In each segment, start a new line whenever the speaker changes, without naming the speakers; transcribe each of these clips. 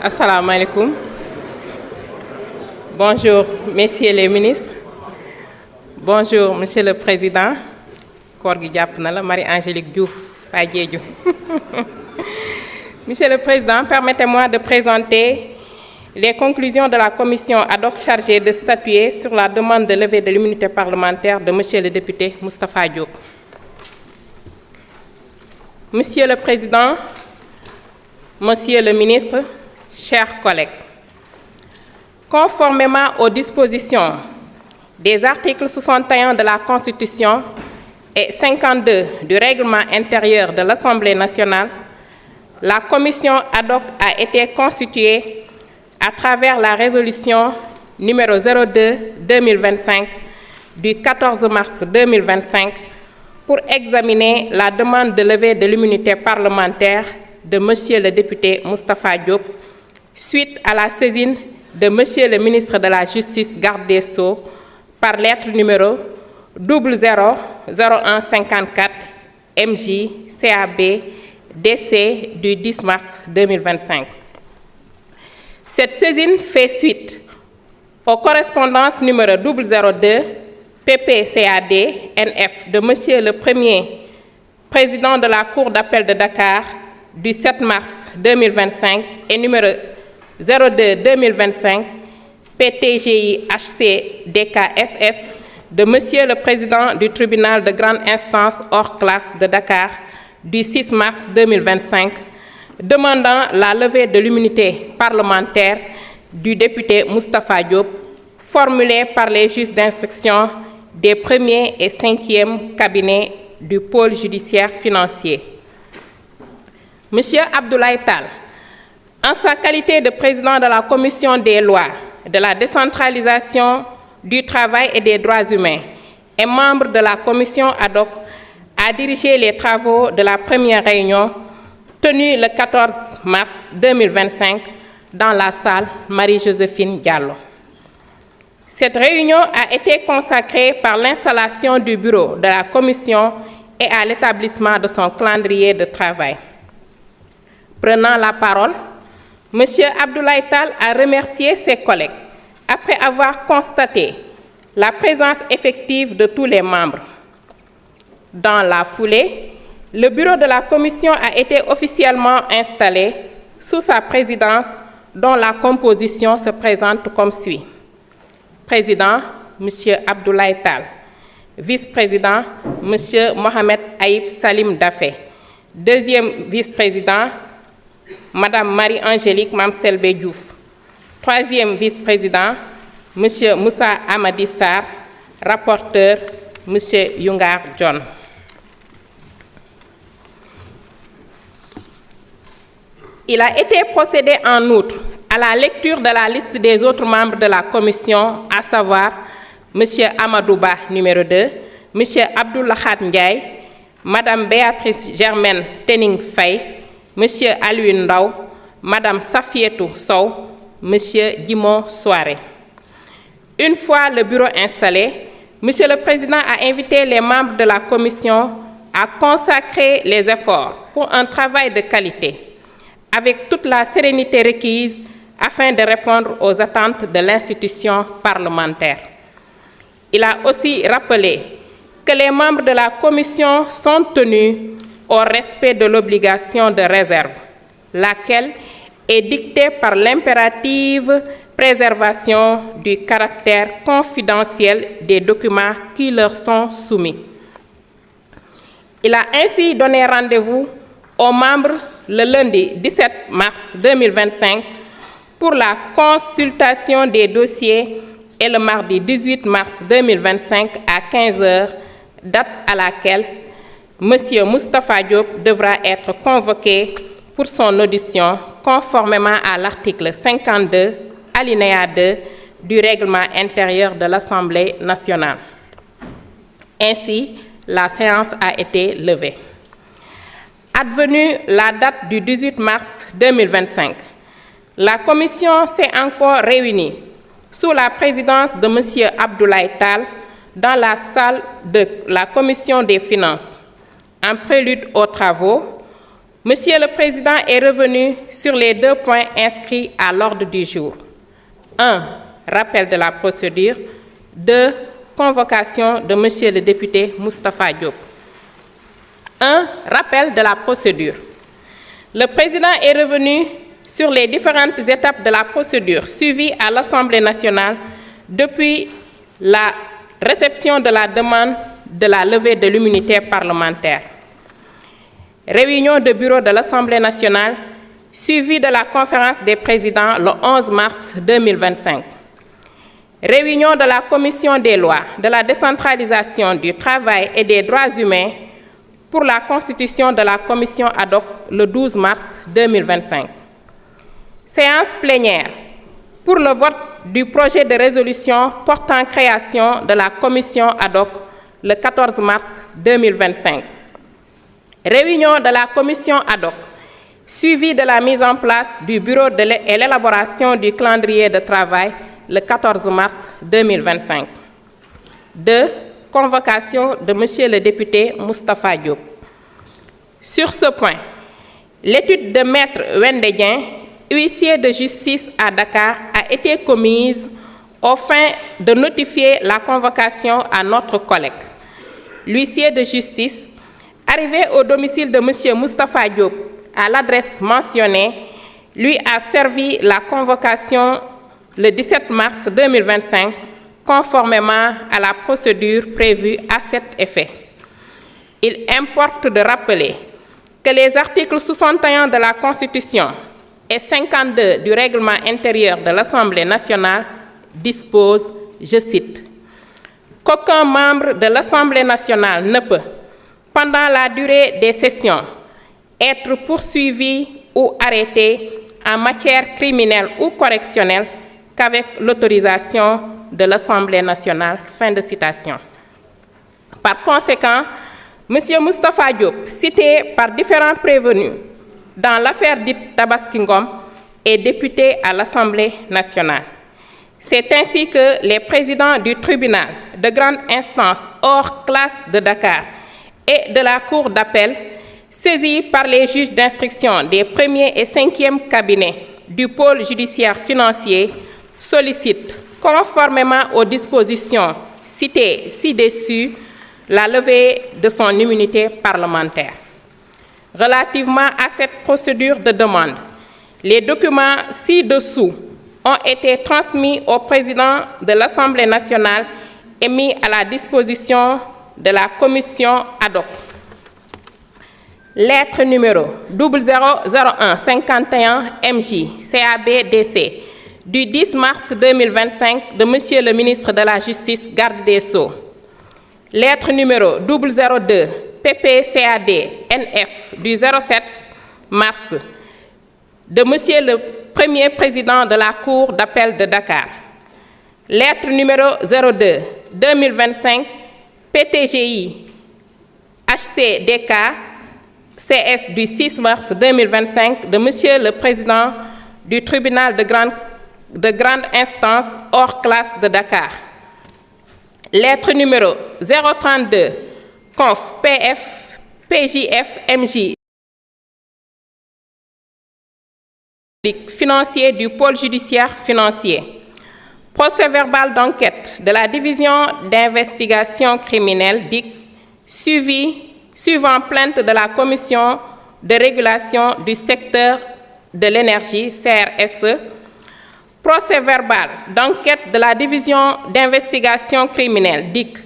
Assalamu alaikum. Bonjour, messieurs les ministres. Bonjour, monsieur le président. Marie-Angélique Diouf. Monsieur le président, permettez-moi de présenter les conclusions de la commission ad hoc chargée de statuer sur la demande de levée de l'immunité parlementaire de monsieur le député Moustapha Diop. Monsieur le président, monsieur le ministre, chers collègues, conformément aux dispositions des articles 61 de la Constitution et 52 du règlement intérieur de l'Assemblée nationale, la commission ad hoc a été constituée à travers la résolution numéro 02-2025 du 14 mars 2025 pour examiner la demande de levée de l'immunité parlementaire de monsieur le député Moustapha Diop suite à la saisine de monsieur le ministre de la Justice garde des Sceaux par lettre numéro 000154 MJ CAB DC du 10 mars 2025. Cette saisine fait suite aux correspondances numéro 002 PPCAD NF de monsieur le premier président de la Cour d'appel de Dakar du 7 mars 2025 et numéro 02-2025 PTGI HC DKSS de monsieur le président du tribunal de grande instance hors classe de Dakar du 6 mars 2025 demandant la levée de l'immunité parlementaire du député Moustapha Diop formulée par les juges d'instruction des premiers et cinquièmes cabinets du pôle judiciaire financier. Monsieur Abdoulaye Tal, en sa qualité de président de la Commission des lois, de la décentralisation, du travail et des droits humains et membre de la commission ad hoc, a dirigé les travaux de la première réunion tenue le 14 mars 2025 dans la salle Marie-Joséphine Diallo. Cette réunion a été consacrée par l'installation du bureau de la commission et à l'établissement de son calendrier de travail. Prenant la parole, M. Abdoulaye Tal a remercié ses collègues après avoir constaté la présence effective de tous les membres. Dans la foulée, le bureau de la commission a été officiellement installé sous sa présidence dont la composition se présente comme suit. Président, M. Abdoulaye Tal. Vice-président, M. Mohamed Aïb Salim Dafé. Deuxième vice-président, Madame Marie-Angélique Mamselbe Diouf. Troisième vice-président, M. Moussa Amadissar. Rapporteur, M. Yungar John. Il a été procédé en outre à la lecture de la liste des autres membres de la commission, à savoir M. Amadouba, numéro 2, M. Abdoulahat Ndiaye, Mme Béatrice Germaine Tening Faye, M. Alouine Ndaw, Mme Safietou Sow, M. Guimond Soare. Une fois le bureau installé, M. le Président a invité les membres de la commission à consacrer les efforts pour un travail de qualité, avec toute la sérénité requise afin de répondre aux attentes de l'institution parlementaire. Il a aussi rappelé que les membres de la commission sont tenus au respect de l'obligation de réserve, laquelle est dictée par l'impérative préservation du caractère confidentiel des documents qui leur sont soumis. Il a ainsi donné rendez-vous aux membres le lundi 17 mars 2025 pour la consultation des dossiers et le mardi 18 mars 2025 à 15 h, date à laquelle M. Moustapha Diop devra être convoqué pour son audition conformément à l'article 52, alinéa 2 du règlement intérieur de l'Assemblée nationale. Ainsi, la séance a été levée. Advenue la date du 18 mars 2025, la commission s'est encore réunie sous la présidence de M. Abdoulaye Tal dans la salle de la commission des finances. En prélude aux travaux, Monsieur le Président est revenu sur les 2 points inscrits à l'ordre du jour. 1. Rappel de la procédure. 2. Convocation de Monsieur le député Moustapha Diop. 1. Rappel de la procédure. Le Président est revenu sur les différentes étapes de la procédure suivie à l'Assemblée nationale depuis la réception de la demande de la levée de l'immunité parlementaire. Réunion de bureau de l'Assemblée nationale suivie de la conférence des présidents le 11 mars 2025. Réunion de la Commission des lois, de la décentralisation du travail et des droits humains pour la constitution de la commission ad hoc le 12 mars 2025. Séance plénière pour le vote du projet de résolution portant création de la commission ad hoc le 14 mars 2025. Réunion de la commission ad hoc, suivie de la mise en place du bureau et l'élaboration du calendrier de travail le 14 mars 2025. 2. Convocation de Monsieur le député Moustapha Diop. Sur ce point, l'étude de Maître Wendedien, huissier de justice à Dakar, a été commise aux fins de notifier la convocation à notre collègue. L'huissier de justice, arrivé au domicile de M. Moustapha Diop à l'adresse mentionnée, lui a servi la convocation le 17 mars 2025, conformément à la procédure prévue à cet effet. Il importe de rappeler que les articles 61 de la Constitution et 52 du règlement intérieur de l'Assemblée nationale disposent, je cite, qu'aucun membre de l'Assemblée nationale ne peut, pendant la durée des sessions, être poursuivi ou arrêté en matière criminelle ou correctionnelle qu'avec l'autorisation de l'Assemblée nationale. Fin de citation. Par conséquent, M. Moustapha Diop, cité par différents prévenus dans l'affaire dite Tabaski Ngom, est député à l'Assemblée nationale. C'est ainsi que les présidents du tribunal de grande instance hors classe de Dakar et de la Cour d'appel, saisis par les juges d'instruction des 1er et 5e cabinets du pôle judiciaire financier, sollicitent, conformément aux dispositions citées ci-dessus, la levée de son immunité parlementaire. Relativement à cette procédure de demande, les documents ci-dessous ont été transmis au président de l'Assemblée nationale et mis à la disposition de la commission ad hoc. Lettre numéro 000151 MJ CABDC du 10 mars 2025 de Monsieur le ministre de la Justice, garde des Sceaux. Lettre numéro 002 PPCAD NF du 07 mars de Monsieur le Premier président de la Cour d'appel de Dakar. Lettre numéro 02 2025 PTGI HCDK CS du 6 mars 2025 de Monsieur le Président du tribunal de grande instance hors classe de Dakar. Lettre numéro 032 Conf PF PJF MJ financier du pôle judiciaire financier. Procès verbal d'enquête de la division d'investigation criminelle DIC suivant plainte de la commission de régulation du secteur de l'énergie CRSE. Procès verbal d'enquête de la division d'investigation criminelle DIC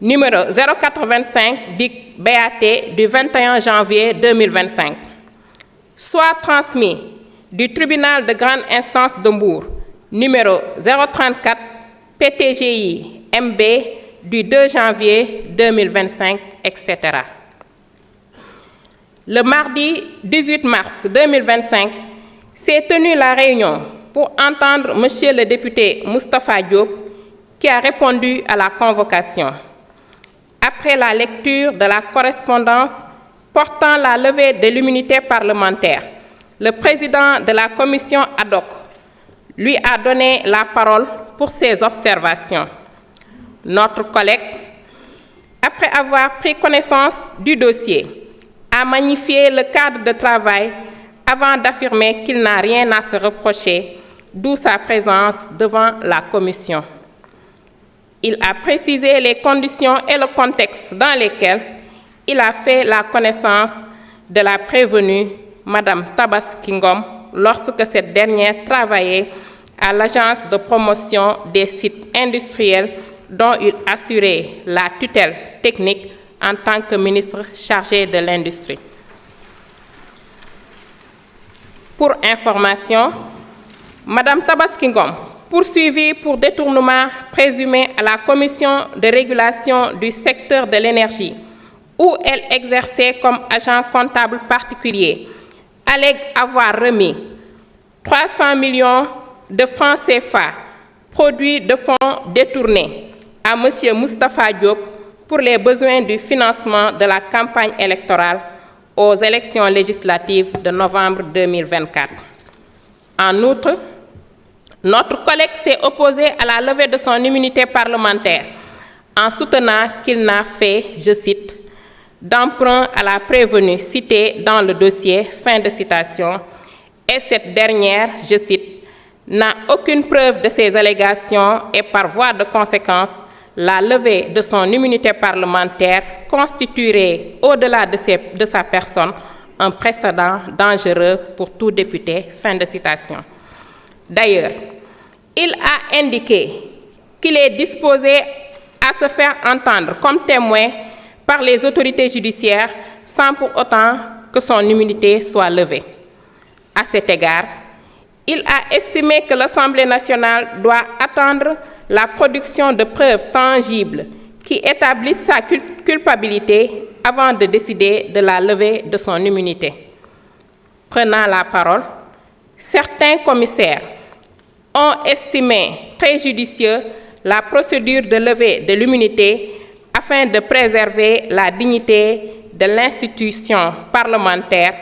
numéro 085 DIC BAT du 21 janvier 2025. Soit transmis du tribunal de grande instance de Mbour numéro 034 PTGI MB du 2 janvier 2025, etc. Le mardi 18 mars 2025 s'est tenue la réunion pour entendre Monsieur le député Moustapha Diop qui a répondu à la convocation. Après la lecture de la correspondance portant la levée de l'immunité parlementaire, le président de la commission ad hoc lui a donné la parole pour ses observations. Notre collègue, après avoir pris connaissance du dossier, a magnifié le cadre de travail avant d'affirmer qu'il n'a rien à se reprocher, d'où sa présence devant la commission. Il a précisé les conditions et le contexte dans lesquels il a fait la connaissance de la prévenue, Madame Tabaski Ngom, lorsque cette dernière travaillait à l'agence de promotion des sites industriels dont il assurait la tutelle technique en tant que ministre chargé de l'industrie. Pour information, Madame Tabaski Ngom, poursuivie pour détournement présumé à la Commission de régulation du secteur de l'énergie, où elle exerçait comme agent comptable particulier, allègue avoir remis 300 millions de francs CFA, produits de fonds détournés, à M. Moustapha Diop pour les besoins du financement de la campagne électorale aux élections législatives de novembre 2024. En outre, notre collègue s'est opposé à la levée de son immunité parlementaire en soutenant qu'il n'a fait, je cite, d'emprunt à la prévenue citée dans le dossier, fin de citation, et cette dernière, je cite, n'a aucune preuve de ces allégations et par voie de conséquence, la levée de son immunité parlementaire constituerait, au-delà de sa personne, un précédent dangereux pour tout député, fin de citation. D'ailleurs, il a indiqué qu'il est disposé à se faire entendre comme témoin par les autorités judiciaires sans pour autant que son immunité soit levée. À cet égard, il a estimé que l'Assemblée nationale doit attendre la production de preuves tangibles qui établissent sa culpabilité avant de décider de la levée de son immunité. Prenant la parole, certains commissaires ont estimé très judicieux la procédure de levée de l'immunité afin de préserver la dignité de l'institution parlementaire,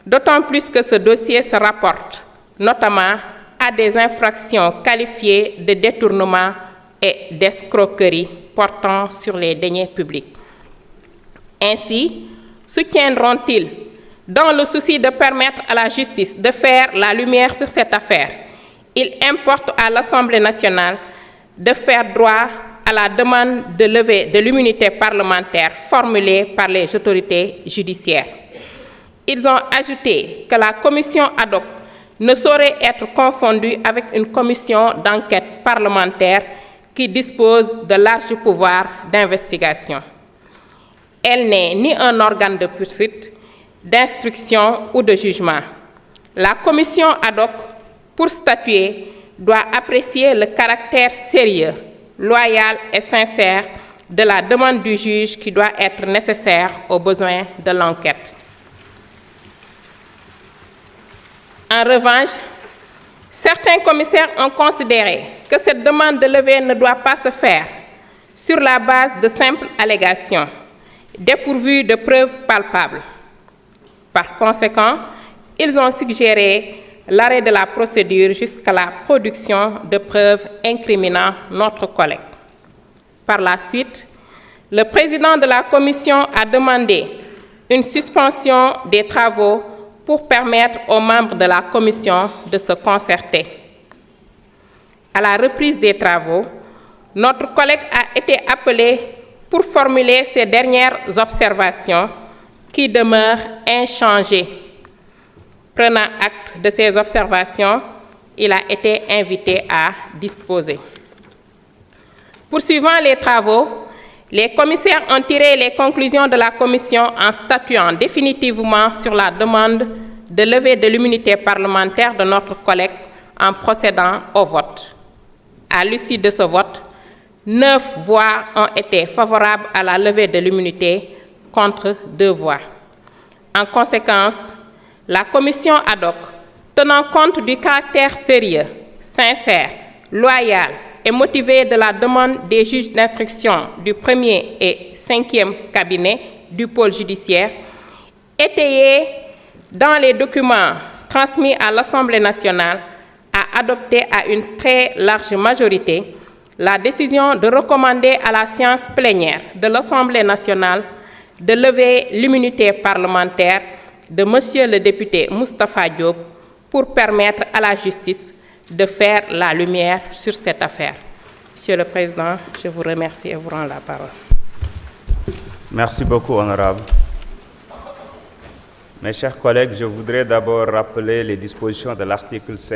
d'autant plus que ce dossier se rapporte notamment à des infractions qualifiées de détournement et d'escroquerie portant sur les deniers publics. Ainsi, soutiendront-ils, dans le souci de permettre à la justice de faire la lumière sur cette affaire, il importe à l'Assemblée nationale de faire droit à la demande de levée de l'immunité parlementaire formulée par les autorités judiciaires. Ils ont ajouté que la commission ad hoc ne saurait être confondue avec une commission d'enquête parlementaire qui dispose de larges pouvoirs d'investigation. Elle n'est ni un organe de poursuite, d'instruction ou de jugement. La commission ad hoc, pour statuer, doit apprécier le caractère sérieux, loyal et sincère de la demande du juge qui doit être nécessaire aux besoins de l'enquête. En revanche, certains commissaires ont considéré que cette demande de levée ne doit pas se faire sur la base de simples allégations, dépourvues de preuves palpables. Par conséquent, ils ont suggéré l'arrêt de la procédure jusqu'à la production de preuves incriminant notre collègue. Par la suite, le président de la commission a demandé une suspension des travaux pour permettre aux membres de la commission de se concerter. À la reprise des travaux, notre collègue a été appelé pour formuler ses dernières observations qui demeurent inchangées. Prenant acte de ces observations, il a été invité à disposer. Poursuivant les travaux, les commissaires ont tiré les conclusions de la commission en statuant définitivement sur la demande de levée de l'immunité parlementaire de notre collègue en procédant au vote. À l'issue de ce vote, 9 voix ont été favorables à la levée de l'immunité contre 2 voix. En conséquence, la commission ad hoc, tenant compte du caractère sérieux, sincère, loyal et motivé de la demande des juges d'instruction du 1er et 5e cabinet du pôle judiciaire, étayé dans les documents transmis à l'Assemblée nationale, a adopté à une très large majorité la décision de recommander à la séance plénière de l'Assemblée nationale de lever l'immunité parlementaire de Monsieur le député Moustapha Diop pour permettre à la justice de faire la lumière sur cette affaire. Monsieur le Président, je vous remercie et vous rends la parole.
Merci beaucoup, honorable. Mes chers collègues, je voudrais d'abord rappeler les dispositions de l'article 5.